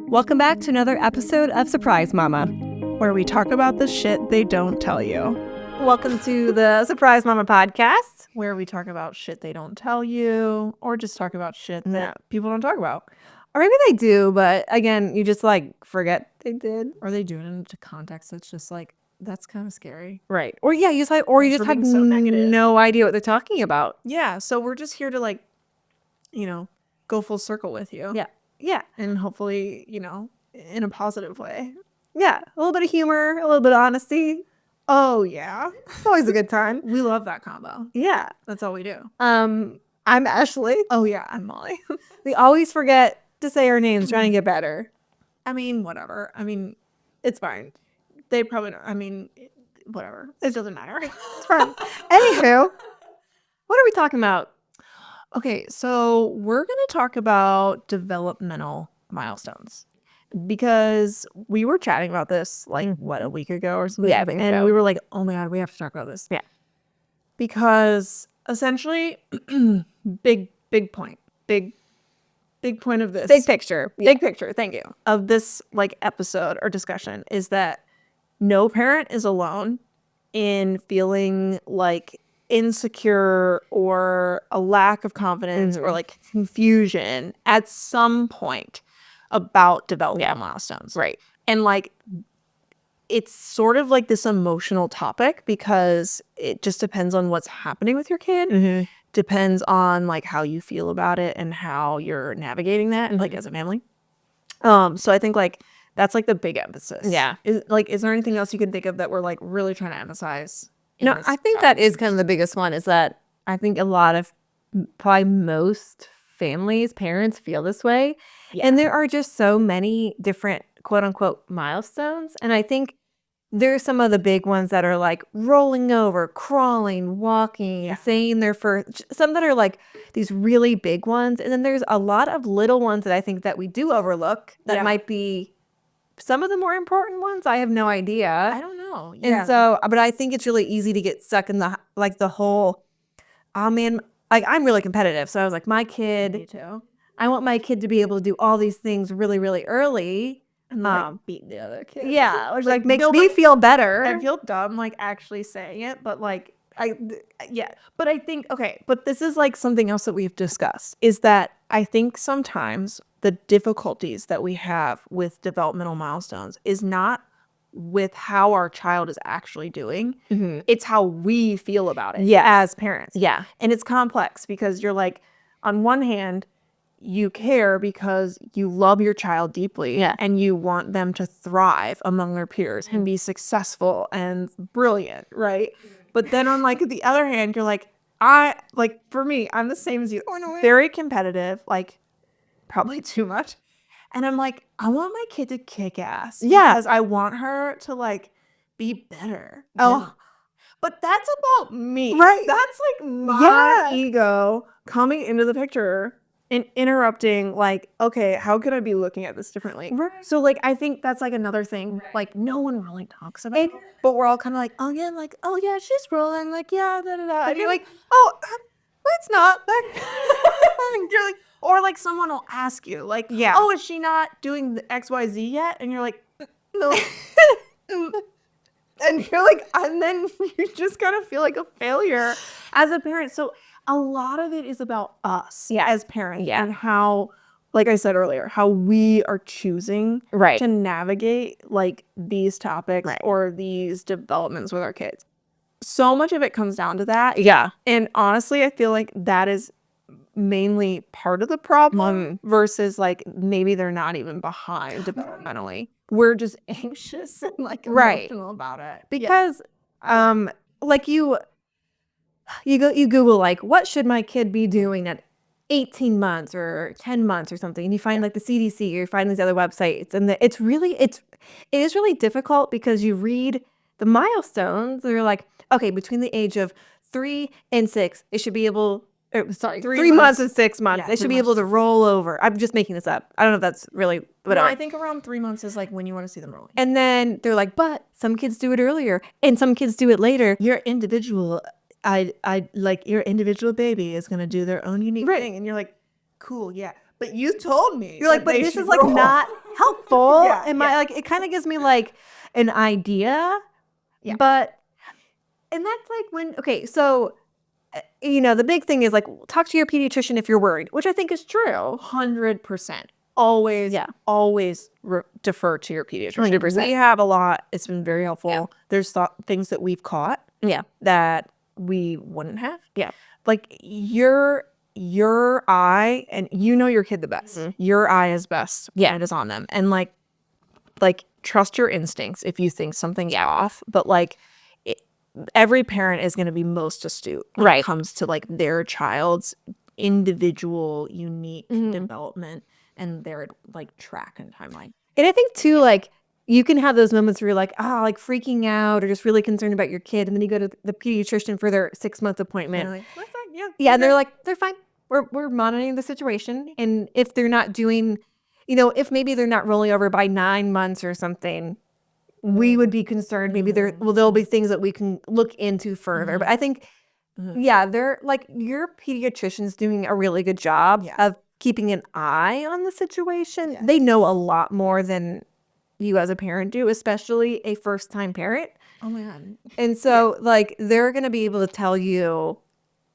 Welcome back to another episode of Surprise Mama, where we talk about the shit they don't tell you. Welcome to the Surprise Mama podcast, where we talk about shit they don't tell you, or just talk about shit that people don't talk about. Or maybe they do, but again, you just like forget they did. Or they do it in a context that's just like, that's kind of scary. Right. Or yeah, you just have so no idea what they're talking about. Yeah. So we're just here to like, go full circle with you. Yeah. Yeah. And hopefully, in a positive way. Yeah. A little bit of humor, a little bit of honesty. Oh yeah. It's always a good time. We love that combo. Yeah. That's all we do. I'm Ashley. Oh yeah, I'm Molly. We always forget to say our names trying to get better. I mean, whatever. I mean, it's fine. They probably don't. I mean, whatever. It doesn't matter. It's fine. Anywho, what are we talking about? Okay, so we're going to talk about developmental milestones because we were chatting about this a week ago or something. Yeah, and we were like, oh my God, we have to talk about this. Yeah. Because essentially, big point of this. Big picture. Big picture, thank you. Of this episode or discussion is that no parent is alone in feeling like insecure or a lack of confidence or confusion at some point about developmental milestones. Right. And it's sort of like this emotional topic because it just depends on what's happening with your kid. Depends on how you feel about it and how you're navigating that as a family. So I think that's the big emphasis. Yeah. Is there anything else you can think of that we're really trying to emphasize? No, I think that is kind of the biggest one is that I think a lot of probably most families, parents feel this way. Yeah. And there are just so many different quote unquote milestones. And I think there's some of the big ones that are rolling over, crawling, walking, saying their first, some that are these really big ones. And then there's a lot of little ones that I think that we do overlook that might be some of the more important ones. I have no idea. I don't know. Yeah. And so, but I think it's really easy to get stuck in the the whole, oh man, I'm really competitive. So I was my kid, me too. I want my kid to be able to do all these things really, really early. And beat the other kid. Yeah. Which makes me feel better. I feel dumb actually saying it, but But I think, okay, but this is something else that we've discussed is that I think sometimes the difficulties that we have with developmental milestones is not with how our child is actually doing. It's how we feel about it as parents. Yeah. And it's complex because you're on one hand, you care because you love your child deeply and you want them to thrive among their peers and be successful and brilliant, right? But then on the other hand, you're for me, I'm the same as you. Very competitive, probably too much. And I'm I want my kid to kick ass. Yeah. Because I want her to be better. Oh. But that's about me. Right. That's my ego coming into the picture and interrupting okay, how could I be looking at this differently? Right. So I think that's another thing no one really talks about it, but we're all kind of oh yeah, oh yeah, she's rolling, yeah, da da da. And you're oh, it's not. You're or someone will ask you oh, is she not doing the XYZ yet? And you're no. And you're and then you just kind of feel like a failure as a parent. So a lot of it is about us as parents and how, like I said earlier, how we are choosing to navigate these topics or these developments with our kids. So much of it comes down to that. Yeah. And honestly, I feel that is mainly part of the problem versus maybe they're not even behind developmentally. We're just anxious and emotional about it. Because you Google what should my kid be doing at 18 months or 10 months or something, and you find the CDC or you find these other websites, and it is really difficult because you read the milestones. They're okay, between the age of 3 and 6, they should be able. 3 months and 6 months. They should be able to roll over. I'm just making this up. I don't know if that's really whatever. No, I think around 3 months is when you want to see them rolling. And then they're but some kids do it earlier and some kids do it later. Your individual, your individual baby is going to do their own unique thing. And you're cool, yeah. but you told me. You're like, but this is like not helpful. Yeah, And my like, it kind of gives me like an idea. Yeah. But, and that's like when, okay, so, the big thing is like, talk to your pediatrician if you're worried, which I think is true. 100%. Always, Yeah. always defer to your pediatrician. 100%. We have a lot. It's been very helpful. Yeah. There's things that we've caught Yeah. that we wouldn't have. Yeah. Like your eye, and your kid the best. Mhm. Your eye is best. Yeah. When it is on them. And like trust your instincts if you think something's off. But like every parent is going to be most astute when it comes to like their child's individual, unique development and their like track and timeline. And I think too, like, you can have those moments where you're like, like freaking out or just really concerned about your kid. And then you go to the pediatrician for their 6-month appointment. Like, we're fine. Yeah. Yeah. And they're like, they're fine. We're monitoring the situation. And if they're not doing, if maybe they're not rolling over by 9 months or something, we would be concerned. Maybe there'll be things that we can look into further. But I think, they're like, your pediatrician's doing a really good job of keeping an eye on the situation. Yes. They know a lot more than you as a parent do, especially a first-time parent. Oh my God. And so like they're going to be able to tell you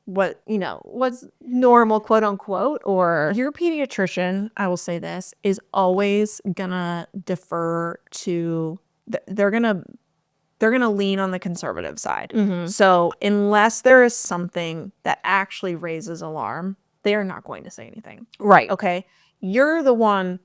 what, what's normal, quote unquote, or your pediatrician, I will say this, is always gonna defer to they're gonna lean on the conservative side. So unless there is something that actually raises alarm, they are not going to say anything. Right. Okay. You're the one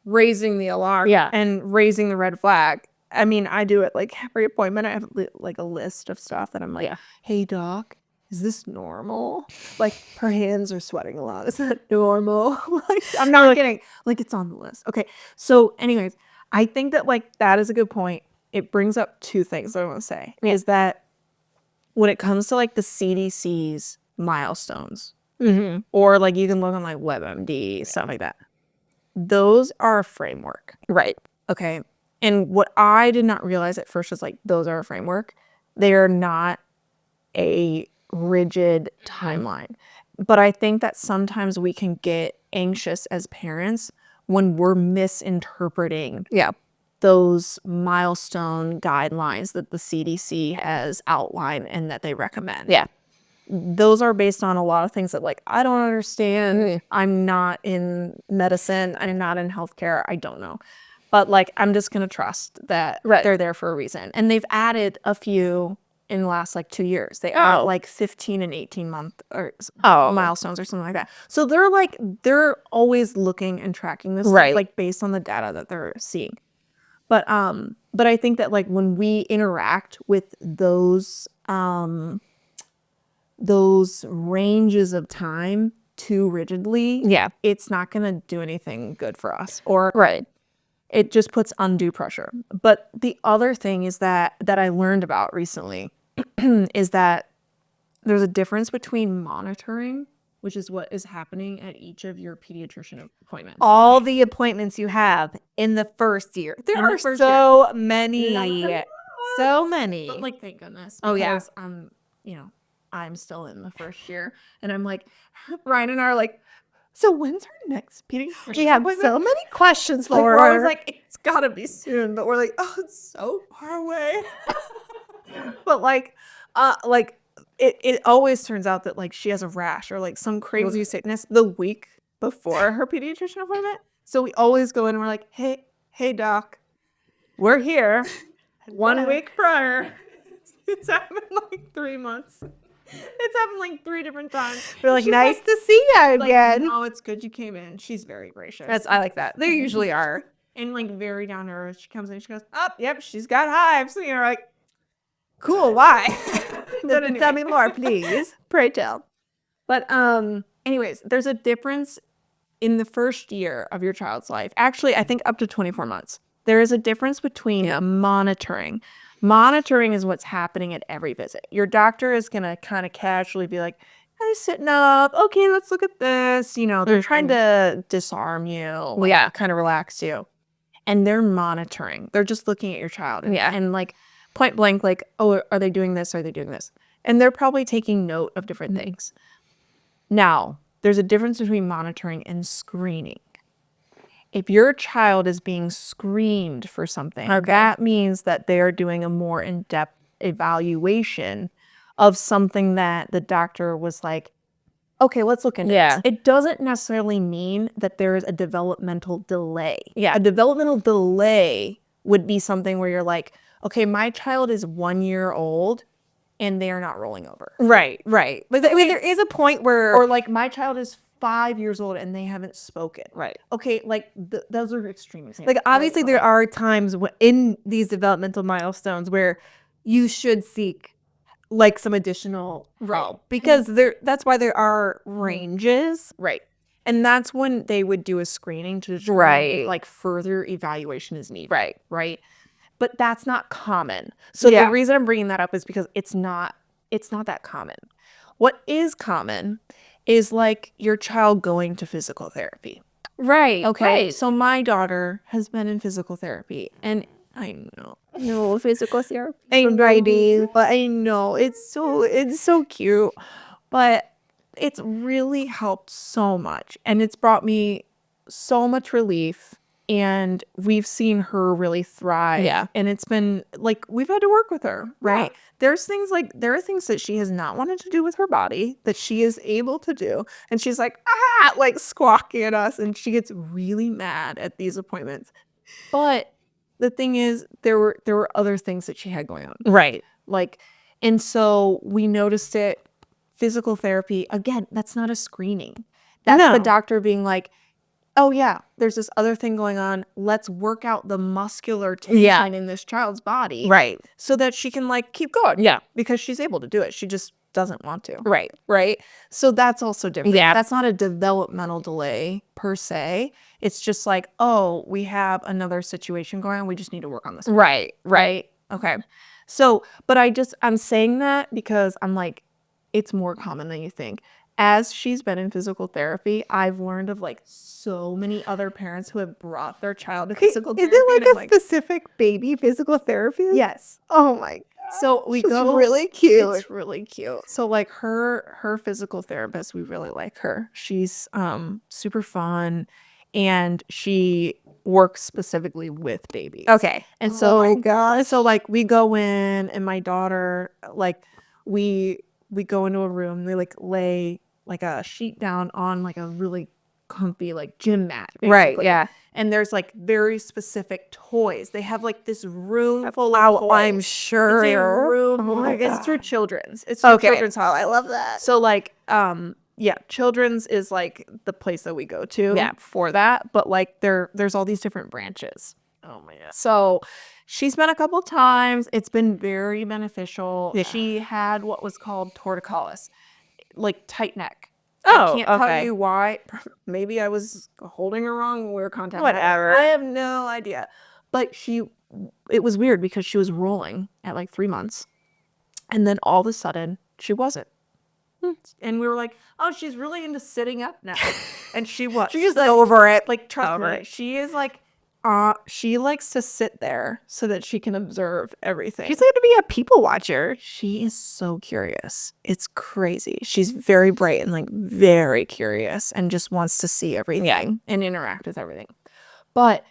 raising the alarm and raising the red flag. I mean, I do it like every appointment. I have like a list of stuff that I'm like, hey doc, is this normal? Like her hands are sweating a lot. Is that normal? Like, I'm not kidding. Like it's on the list. Okay. So anyways, I think that like that is a good point. It brings up two things that I want to say is that when it comes to like the CDC's milestones, or like you can look on like WebMD, stuff like that. Those are a framework. Right. Okay. And what I did not realize at first was like, those are a framework. They are not a rigid timeline. But I think that sometimes we can get anxious as parents when we're misinterpreting those milestone guidelines that the CDC has outlined and that they recommend. Yeah. Those are based on a lot of things that like, I don't understand. I'm not in medicine. I'm not in healthcare. I don't know. But like, I'm just going to trust that they're there for a reason. And they've added a few in the last like 2 years. They add like 15 and 18 month or milestones or something like that. So they're always looking and tracking this stuff, like based on the data that they're seeing. But I think that like when we interact with those ranges of time too rigidly, it's not going to do anything good for us. Or it just puts undue pressure. But the other thing is that I learned about recently is that there's a difference between monitoring, which is what is happening at each of your pediatrician appointments. All the appointments you have in the first year. There are so many. So many. But like, thank goodness. Oh, yeah. Because I'm still in the first year. And I'm like, Ryan and I are like, so when's our next pediatrician? We have so many questions for her. We're always like, it's gotta be soon. But we're like, oh, it's so far away. But like it always turns out that like she has a rash or like some crazy sickness the week before her pediatrician appointment. So we always go in and we're like, hey doc, we're here. 1 week prior. It's happened like 3 months. It's happened like 3 different times. We're like, nice to see you again. Like, oh, it's good you came in. She's very gracious. I like that. They usually are. And like very down to earth. She comes in, she goes, yep, she's got hives. So you're like, cool, why? Tell me more, please. Pray tell. But anyways, there's a difference in the first year of your child's life. Actually, I think up to 24 months. There is a difference between monitoring. Monitoring is what's happening at every visit. Your doctor is going to kind of casually be like, hey, sitting up. Okay, let's look at this. They're trying to disarm you. Kind of relax you. And they're monitoring. They're just looking at your child. And like point blank, like, oh, are they doing this? Are they doing this? And they're probably taking note of different things. Now, there's a difference between monitoring and screening. If your child is being screened for something, that means that they're doing a more in-depth evaluation of something that the doctor was like, okay, let's look into this. It doesn't necessarily mean that there is a developmental delay. A developmental delay would be something where you're like, okay, my child is 1 year old and they are not rolling over. Right. But I mean, there is a point where, or like my child is 5 years old and they haven't spoken. Right. Okay, like those are extreme examples. Like obviously there are times in these developmental milestones where you should seek like some additional help because that's why there are ranges. Right. And that's when they would do a screening to determine if like further evaluation is needed. Right. But that's not common. So the reason I'm bringing that up is because it's not that common. What is common is like your child going to physical therapy. Right. Okay. So my daughter has been in physical therapy, and I know. No physical therapy. I know. It's so cute. But it's really helped so much. And it's brought me so much relief. And we've seen her really thrive. Yeah. And it's been like we've had to work with her. Right. There are things that she has not wanted to do with her body that she is able to do. And she's like, like squawking at us. And she gets really mad at these appointments. But the thing is, there were other things that she had going on. Right. Like, and so we noticed it. Physical therapy, again, that's not a screening. That's the doctor being like, oh yeah, there's this other thing going on. Let's work out the muscular tension in this child's body. Right. So that she can like keep going. Yeah. Because she's able to do it. She just doesn't want to. Right. Right. So that's also different. Yeah. That's not a developmental delay per se. It's just like, oh, we have another situation going on. We just need to work on this. Right. Okay. So, but I'm saying that because I'm like, it's more common than you think. As she's been in physical therapy, I've learned of like so many other parents who have brought their child to physical therapy. Is it like a specific baby physical therapist? Yes. Oh my God. So we go really cute. It's really cute. So like her physical therapist, we really like her. She's super fun, and she works specifically with babies. Okay. And so, oh my gosh. So like we go in, and my daughter, like we go into a room. They like lay like a sheet down on like a really comfy like gym mat. Basically. Right. Yeah. And there's like very specific toys. They have like this room full of toys. I'm sure. It's a room. Oh my God. It's for children's. It's for children's hall. I love that. So like children's is like the place that we go to for that. But like there's all these different branches. Oh my God. So she's been a couple times. It's been very beneficial. Yeah. She had what was called torticollis, like tight neck. Oh, I can't tell you why. Maybe I was holding her wrong when we were contacting her. Whatever. I have no idea. But it was weird because she was rolling at like 3 months. And then all of a sudden, she wasn't. And we were like, oh, she's really into sitting up now. And she was. She's just over it. Like, trust me. She is like, she likes to sit there so that she can observe everything. She's like to be a people watcher. She is so curious. It's crazy. She's very bright and like very curious and just wants to see everything and interact with everything. But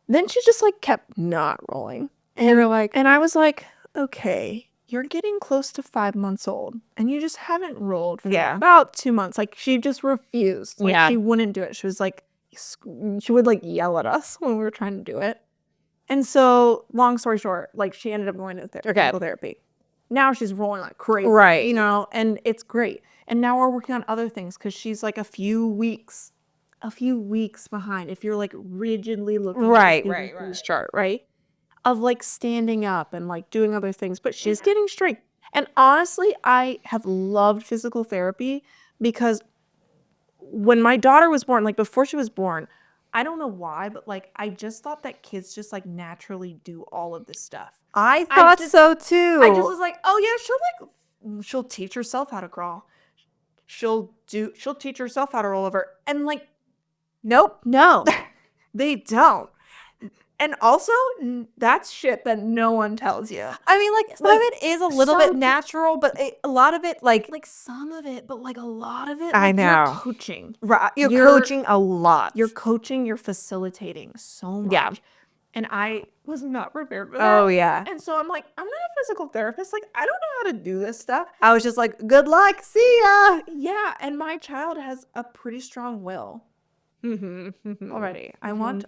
then she just like kept not rolling. And I was like, okay, you're getting close to 5 months old and you just haven't rolled for about 2 months. Like she just refused. Like she wouldn't do it. She was like, she would like yell at us when we were trying to do it. And so long story short, like she ended up going to physical therapy. Now she's rolling like crazy, right? You know, and it's great. And now we're working on other things because she's like a few weeks behind. If you're like rigidly looking at the chart, right? Of like standing up and like doing other things, but she's getting strength. And honestly, I have loved physical therapy because when my daughter was born, like before she was born, I don't know why, but like I just thought that kids just like naturally do all of this stuff. I thought so too. I just was like, oh yeah, she'll teach herself how to crawl. She'll teach herself how to roll over. And like, nope, no, they don't. And also, that's shit that no one tells you. I mean, like, some of it is a little bit natural, but a lot of it, like some of it, but like a lot of it, I like, know. you're coaching. Right, you're coaching a lot. You're coaching, you're facilitating so much. Yeah. And I was not prepared for that. Oh, yeah. And so I'm like, I'm not a physical therapist. Like, I don't know how to do this stuff. I was just like, good luck. See ya. Yeah. And my child has a pretty strong will already. I want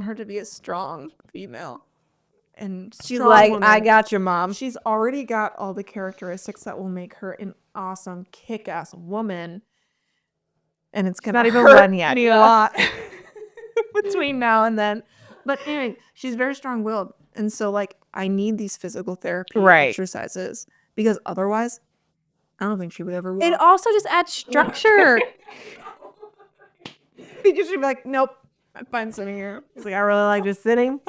her to be a strong female. And She's strong like, woman. I got your mom. She's already got all the characteristics that will make her an awesome, kick-ass woman. And it's gonna not even hurt one yet. me a lot between now and then. But anyway, she's very strong-willed, and so like I need these physical therapy exercises because otherwise, I don't think she would ever. It also just adds structure. Because she'd be like, "Nope, I'm fine sitting here." It's like, I really like just sitting.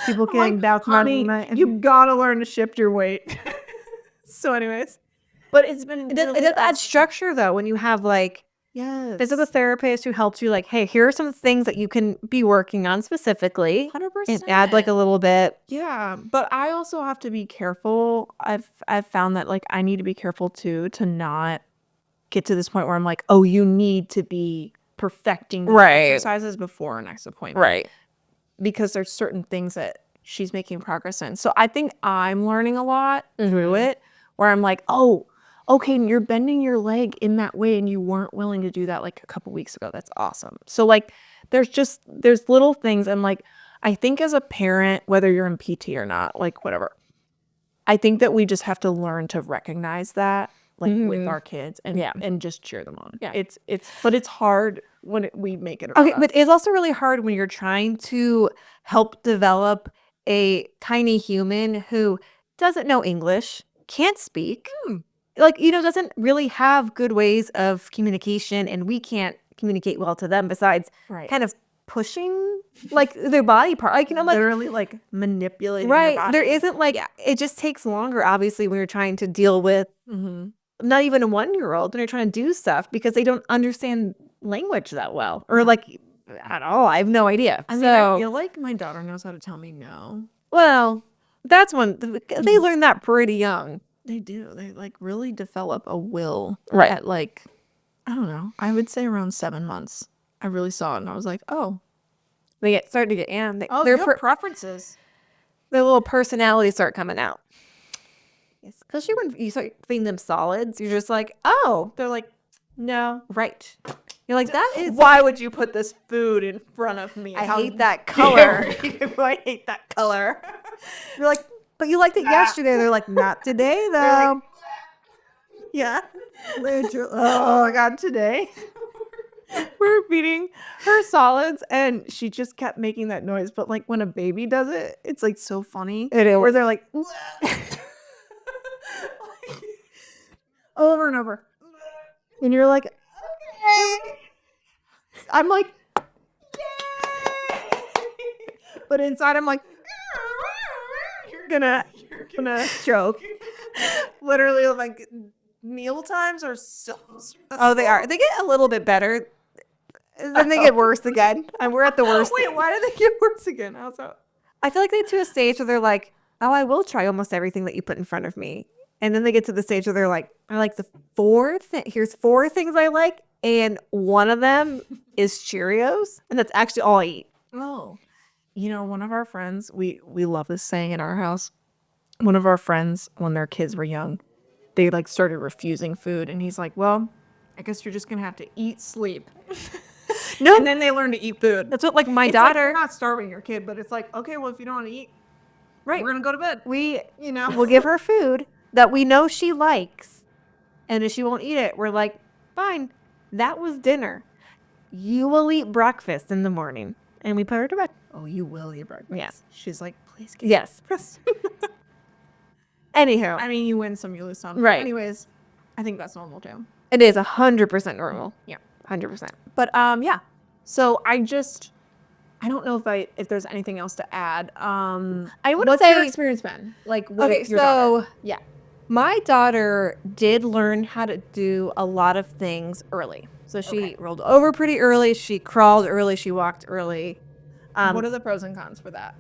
People can bounce around. You gotta learn to shift your weight. So, anyways, but it's been it does add structure though when you have like physical therapist who helps you like, hey, here are some things that you can be working on specifically 100%. and add like a little bit. Yeah, but I also have to be careful. I've found that like I need to be careful too to not get to this point where I'm like, oh, you need to be perfecting these exercises before our next appointment. Right. Because there's certain things that she's making progress in. So I think I'm learning a lot through it where I'm like, oh, okay, you're bending your leg in that way and you weren't willing to do that like a couple weeks ago. That's awesome. So like there's little things, and like I think as a parent, whether you're in PT or not, like whatever, I think that we just have to learn to recognize that like with our kids and just cheer them on. Yeah. But it's hard when we make it. Okay, but it's also really hard when you're trying to help develop a tiny human who doesn't know English, can't speak, like, doesn't really have good ways of communication, and we can't communicate well to them besides kind of pushing like their body part, like, like literally like manipulating their body. There isn't like it just takes longer obviously when you're trying to deal with not even a 1-year-old when you're trying to do stuff because they don't understand language that well or like at all. I have no idea. I mean, I feel like my daughter knows how to tell me no. Well, that's when they learn that pretty young. They do. They like really develop a will right at like, I don't know, I would say around 7 months. I really saw it and I was like, oh, they start to get their preferences. Their little personalities start coming out. Yes, especially when you start feeding them solids, you're just like, oh, they're like, no, right. You're like, that is. Why would you put this food in front of me? I hate that color. I hate that color. You're like, but you liked it yesterday. They're like, not today though. Like, yeah. Oh my God, today. We're feeding her solids and she just kept making that noise. But like when a baby does it, it's like so funny. It is. Where they're like, over and over. And you're like, okay. I'm like, yay! But inside I'm like, you're gonna choke. Literally, like meal times are so stressful. Oh, they are. They get a little bit better. Then they get worse again. And we're at the worst. Wait, why do they get worse again? How's that? I feel like they get to a stage where they're like, oh, I will try almost everything that you put in front of me. And then they get to the stage where they're like, I like the here's 4 things I like. And one of them is Cheerios. And that's actually all I eat. Oh, one of our friends, we love this saying in our house. One of our friends, when their kids were young, they like started refusing food. And he's like, well, I guess you're just going to have to eat, sleep. No. And then they learn to eat food. That's what like my daughter. Like, you're not starving your kid, but it's like, okay, well, if you don't want to eat, we're going to go to bed. We'll give her food that we know she likes. And if she won't eat it, we're like, fine, that was dinner. You will eat breakfast in the morning. And we put her to bed. Oh, you will eat breakfast? Yes. She's like, please get breakfast. Anywho. I mean, you win some, you lose some. Right. Anyways, I think that's normal too. It is 100% normal. Yeah. 100%. But yeah. So I don't know if there's anything else to add. I would what's say your experience been? Like okay, your daughter? Yeah. My daughter did learn how to do a lot of things early. So she rolled over pretty early. She crawled early. She walked early. What are the pros and cons for that?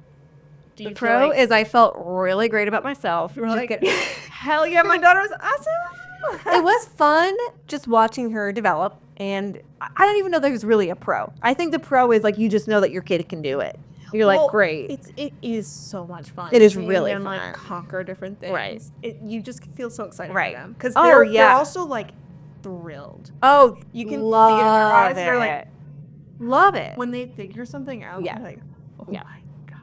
Do The you pro feel is I felt really great about myself. you were Just like, get- hell yeah, my daughter's awesome. it was fun just watching her develop, and I don't even know there's really a pro. I think the pro is like you just know that your kid can do it. You're Well, like, great. It is so much fun. It is seeing really them, fun. like conquer different things. Right. You just feel so excited Right. for them because Oh, they're yeah. also like thrilled. Oh, You can see it in their love eyes. it. They're like Love it. when they figure something out. Yeah. They're like, oh Yeah. my god.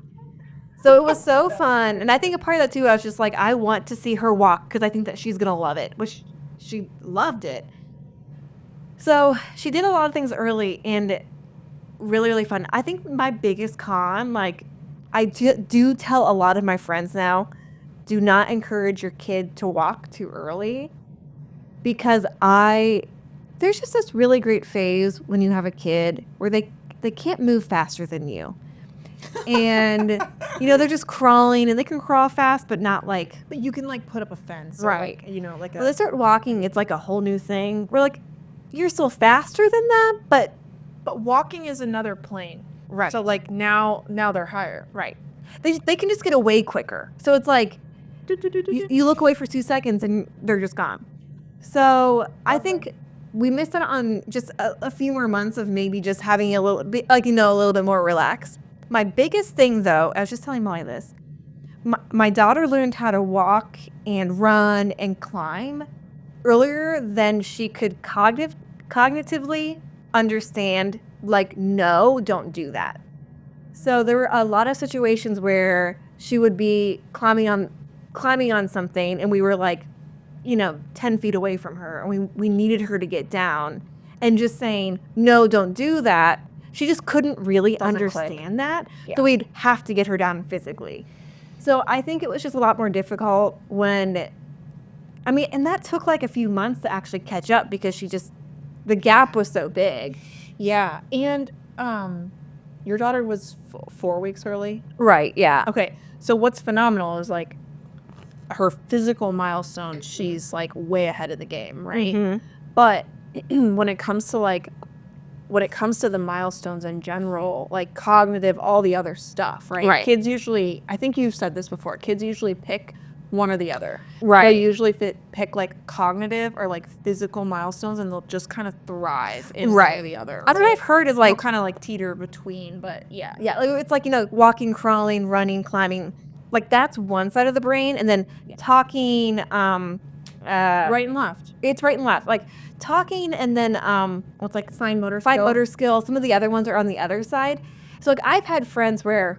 So it was so fun. And I think a part of that too, I was just like, I want to see her walk because I think that she's going to love it, which she loved it. So she did a lot of things early and really, really fun. I think my biggest con, like, I do tell a lot of my friends now, do not encourage your kid to walk too early because there's just this really great phase when you have a kid where they can't move faster than you. And they're just crawling and they can crawl fast but not like But you can like put up a fence, Right. Or, like like when they start walking it's like a whole new thing. We're like, you're still faster than that, but walking is another plane. Right. So like now they're higher. right, they can just get away quicker. So it's like you look away for 2 seconds and they're just gone. So I think we missed out on just a few more months of maybe just having a little bit, like, a little bit more relaxed. My biggest thing, though, I was just telling Molly this. My daughter learned how to walk and run and climb earlier than she could cognitively understand, like, no, don't do that. So there were a lot of situations where she would be climbing on something and we were like, 10 feet away from her and we needed her to get down, and just saying, no, don't do that. She just couldn't really Doesn't understand click. that. Yeah. So we'd have to get her down physically. So I think it was just a lot more difficult and that took like a few months to actually catch up because the gap was so big. Yeah. And your daughter was 4 weeks early. Right. Yeah. Okay. So what's phenomenal is like her physical milestones, she's like way ahead of the game, right? Mhm. But when it comes to the milestones in general, like cognitive, all the other stuff, right? Right. Kids usually, I think you've said this before, kids usually pick one or the other. Right. They usually pick like cognitive or like physical milestones, and they'll just kind of thrive in one or the other. I don't know. I've heard is like kind of like teeter between, but yeah. Yeah, like, it's like, walking, crawling, running, climbing. Like, that's one side of the brain. And then talking, Right and left. it's right and left. Like, talking and then, what's like Fine motor fine skill. motor skill. Some of the other ones are on the other side. So, like, I've had friends where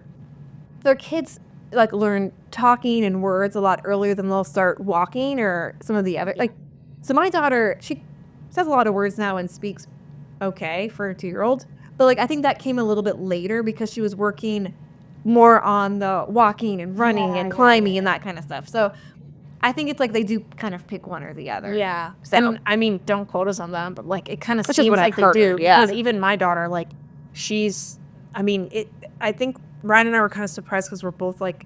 their kids, like, learn talking and words a lot earlier than they'll start walking or some of the other. Like, so my daughter, she says a lot of words now and speaks okay for a 2-year-old. But, like, I think that came a little bit later because she was working more on the walking and running and climbing and that kind of stuff. So I think it's like they do kind of pick one or the other. Yeah. So And I mean, don't quote us on that, but like it kind of That's just seems what like I've they heard, do. yeah. Because even my daughter, like, I think Ryan and I were kind of surprised because we're both like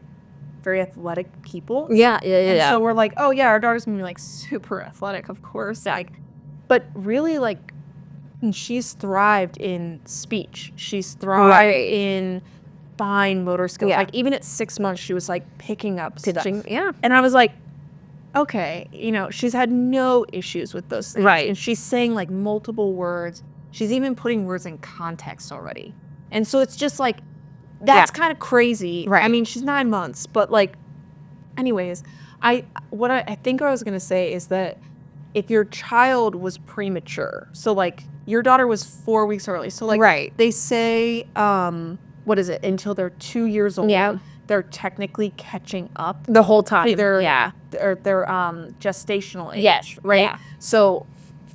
very athletic people. yeah. And so we're like, oh yeah, our daughter's gonna be like super athletic, of course. Like, but really, like, she's thrived in speech. She's thrived Right. in fine motor skills. Yeah. Like even at 6 months, she was like picking up stuff. Yeah. And I was like, okay, she's had no issues with those things. Right. And she's saying like multiple words. She's even putting words in context already. And so it's just like, that's kind of crazy. Right. I mean, she's 9 months, but like, anyways, I think what I was going to say is that if your child was premature, so like your daughter was 4 weeks early. So like Right. they say, what is it? Until they're 2 years old. Yeah. They're technically catching up. The whole time. They're yeah. they're gestational age. Yes. Right. Yeah. So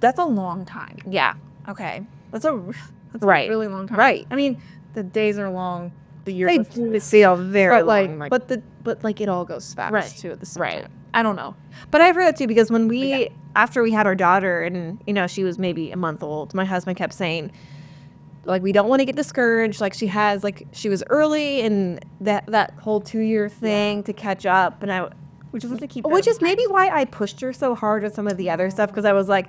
that's a long time. Yeah. Okay. That's a Right. really long time. Right. I mean, the days are long, the years They feel very but like, long. but like it all goes fast Right. too at the same Right. time. I don't know. But I've heard that too because when after we had our daughter and, she was maybe a month old, my husband kept saying, like, we don't want to get discouraged. Like, she was early and that whole 2-year thing to catch up. And We just have to keep. which is maybe why I pushed her so hard with some of the other stuff because I was like,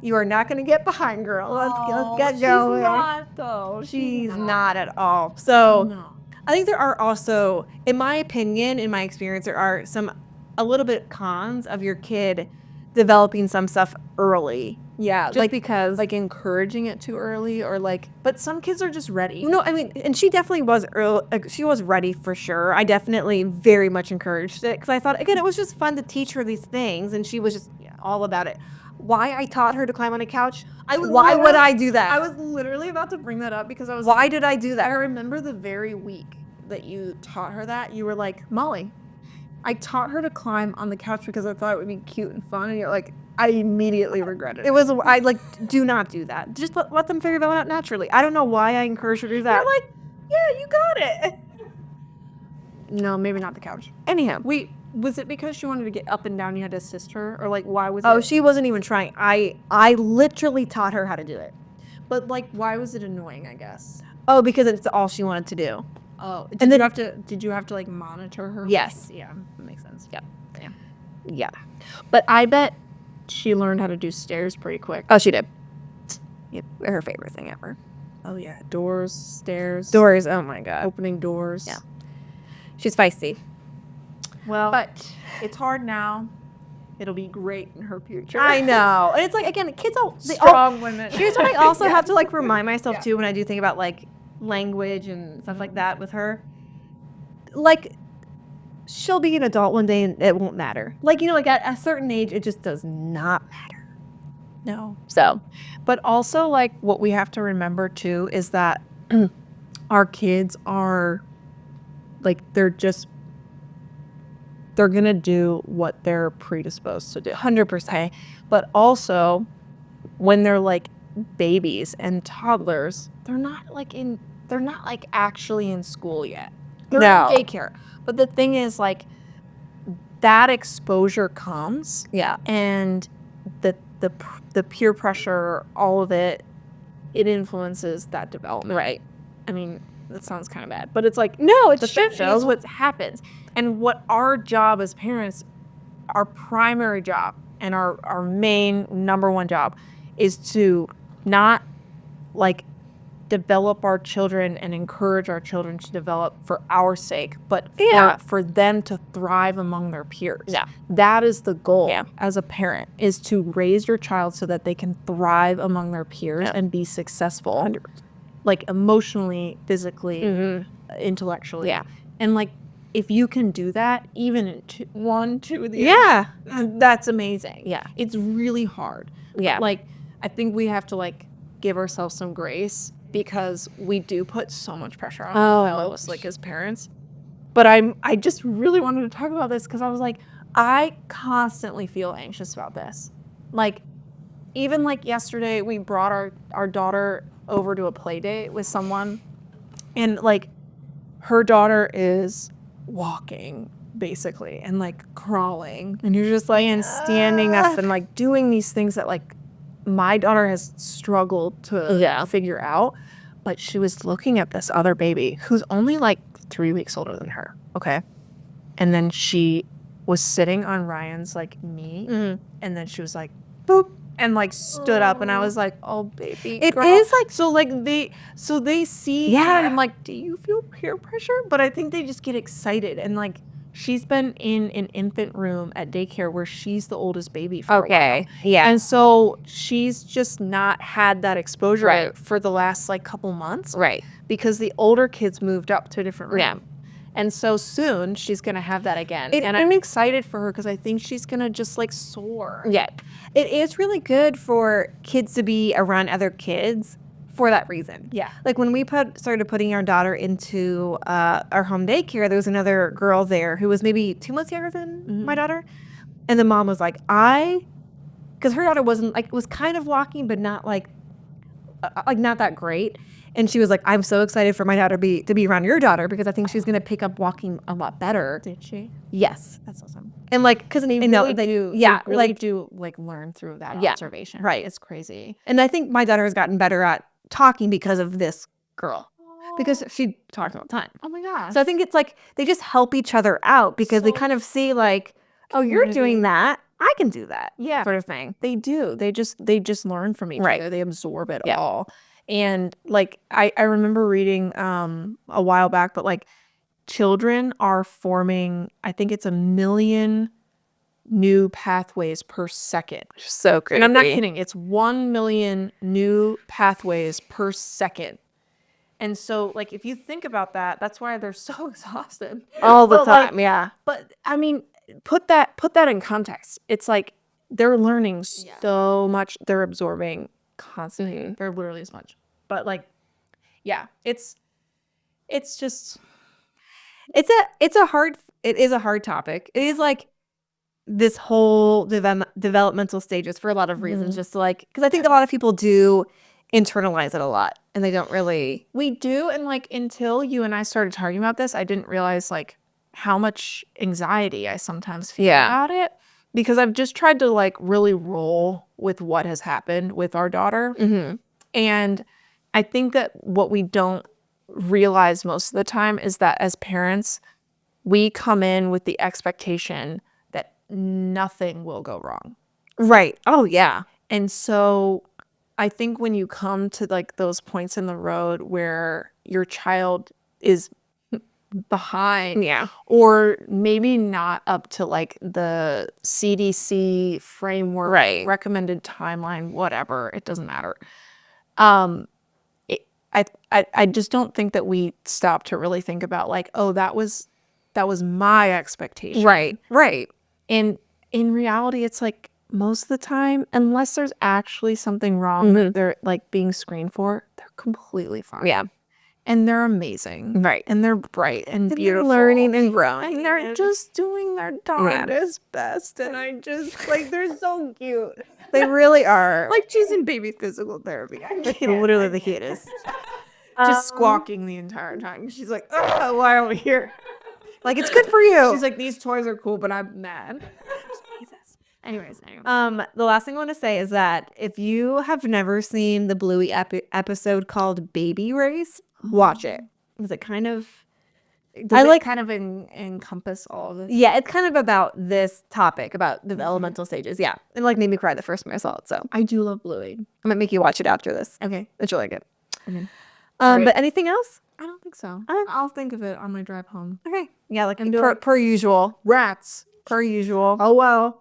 You are not going to get behind, girl. Let's get She's going. not, though. She's not at all. So No. I think there are also, in my opinion, in my experience, there are a little bit cons of your kid developing some stuff early. Yeah, Just because. like encouraging it too early, or like, but some kids are just ready. No, I mean, and she definitely was early, she was ready for sure. I definitely very much encouraged it because I thought, again, it was just fun to teach her these things, and she was just all about it. Why I taught her to climb on a couch? Why would I do that? I was literally about to bring that up because I was Why did I do that? I remember the very week that you taught her that, you were like, Molly, I taught her to climb on the couch because I thought it would be cute and fun. And you're like, I immediately regretted it. It was, I like, do not do that. Just let them figure that out naturally. I don't know why I encouraged her to do that. You're like, yeah, you got it. No, maybe not the couch. Anyhow. Wait, was it because she wanted to get up and down, you had to assist her? Or like, why was it? Oh, she wasn't even trying. I literally taught her how to do it. But like, why was it annoying, I guess? Oh, because it's all she wanted to do. Oh, And then- did you have to like monitor her? Yes. Yeah, that makes sense. Yep. Yeah. Yeah. But I bet she learned how to do stairs pretty quick. Oh, she did. Yep. Her favorite thing ever. Oh yeah, doors, stairs, Doors. Oh my God. opening doors. Yeah. She's feisty. Well, but it's hard now. It'll be great in her future. I know. And it's like, again, kids Strong women. Here's what I also Yeah. have to like remind myself Yeah. too when I do think about like language and stuff like that with her. Like, she'll be an adult one day and it won't matter. Like, you know, like at a certain age, it just does not matter. No. So, But also, like, what we have to remember too is that our kids are, like, they're gonna do what they're predisposed to do. 100%. But also, when they're like babies and toddlers, they're not like actually in school yet. They're No. in daycare. But the thing is, like, that exposure comes, Yeah. and the peer pressure, all of it influences that development. Right. I mean, that sounds kind of bad, but it's like, No, it's the shit thing show. is what happens. And what our job as parents, our primary job and our main number one job is to not like develop our children and encourage our children to develop for our sake, but Yeah. for them to thrive among their peers. Yeah. That is the goal Yeah. as a parent, is to raise your child so that they can thrive among their peers Yeah. and be successful, like emotionally, physically, intellectually. Yeah. And like, if you can do that, even in 2 of the Yeah. that's amazing. Yeah. It's really hard. Yeah. Like, I think we have to like give ourselves some grace because we do put so much pressure on us, like as parents. But I just really wanted to talk about this because I was like, I constantly feel anxious about this. Like, even like yesterday, we brought our daughter over to a play date with someone, and like, her daughter is walking basically and like crawling, and you're just like, and standing up and like doing these things that like my daughter has struggled to figure out. But she was looking at this other baby who's only like 3 weeks older than her. Okay. And then she was sitting on Ryan's like knee, and then she was like, boop, and like stood up, and I was like, oh baby It girl. is like, So like they see, Yeah. and like, do you feel peer pressure? But I think they just get excited, and like, she's been in an infant room at daycare where she's the oldest baby for a while. okay. Yeah. And so she's just not had that exposure Right. for the last like couple months, Right. because the older kids moved up to a different room. Yeah. And so soon she's going to have that again. It- and I'm excited for her because I think she's going to just like soar. Yeah. It is really good for kids to be around other kids for that reason. Yeah. Like when we started putting our daughter into our home daycare, there was another girl there who was maybe 2 months younger than my daughter. And the mom was like, because her daughter was kind of walking, but not like not that great. And she was like, I'm so excited for my daughter to be around your daughter because I think she's going to pick up walking a lot better. Did she? Yes. That's awesome. And like, because They really do. Yeah. They really like, do like learn through that Yeah. observation. Right. It's crazy. and I think my daughter has gotten better at talking because of this girl. Because she talks all the time. Oh my gosh. So I think it's like they just help each other out because they So- kind of see like, oh, you're doing that. I can do that. Yeah. Sort of thing. They do. They just learn from each Right. other. They absorb it Yeah. all. And like I remember reading a while back, but like children are forming, I think it's 1 million new pathways per second. So crazy. And I'm not kidding. It's 1 million new pathways per second. And so, like, if you think about that, that's why they're so exhausted All the But, like, time. Yeah. But I mean, put that in context. It's like they're learning so much. They're absorbing constantly. They're literally as much. But like, yeah, it's just It is a hard topic. It is like this whole developmental stages for a lot of reasons, just like, because I think a lot of people do internalize it a lot and they don't really. We do. And like, until you and I started talking about this, I didn't realize like how much anxiety I sometimes feel about it, because I've just tried to like really roll with what has happened with our daughter. And I think that what we don't realize most of the time is that as parents, we come in with the expectation that nothing will go wrong. Right. Oh, yeah. And so I think when you come to like those points in the road where your child is behind, or maybe not up to like the CDC framework, recommended timeline, whatever, it doesn't matter. I just don't think that we stop to really think about like, oh, that was my expectation. Right. And in reality, it's like most of the time, unless there's actually something wrong, they're like being screened for, they're completely fine. Yeah. And they're amazing. Right. And they're bright and beautiful. Learning and growing. And they're just doing their darndest best. And I just, like, they're so cute. They really are. Like, she's in baby physical therapy. Literally the cutest. Just squawking the entire time. She's like, oh, why are we here? Like, it's good for you. She's like, these toys are cool, but I'm mad. Anyways. The last thing I want to say is that if you have never seen the Bluey episode called Baby Race, watch it. Because it kind of... kind of encompass all of this? Yeah, it's kind of about this topic, about developmental stages. Yeah. It like made me cry the first time I saw it. So I do love Bluey. I might make you watch it after this. Okay. It's really good. Okay. But anything else? I don't think so. I'll think of it on my drive home. Okay. Yeah, like per usual. Rats. Per usual. Oh, well.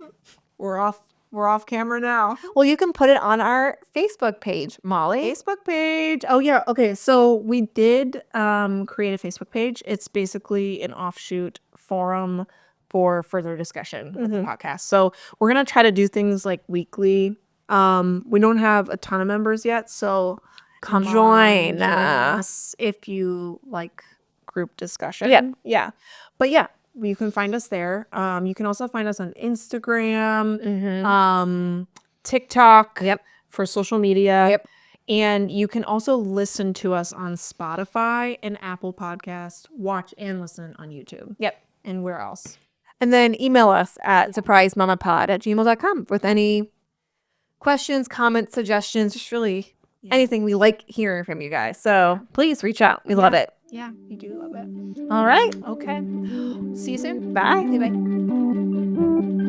We're off camera now. Well, you can put it on our Facebook page, Molly. Facebook page. Oh, yeah. Okay. So we did create a Facebook page. It's basically an offshoot forum for further discussion with the podcast. So we're going to try to do things like weekly. We don't have a ton of members yet, so come join us if you like group discussion. Yeah. But yeah. You can find us there. You can also find us on Instagram, TikTok for social media. And you can also listen to us on Spotify and Apple Podcasts, watch and listen on YouTube. And where else? And then email us at surprisemommapod@gmail.com with any questions, comments, suggestions, just really anything. We like hearing from you guys. So please reach out. We love it. Yeah, we do love it. All right. Okay. See you soon. Bye. Bye.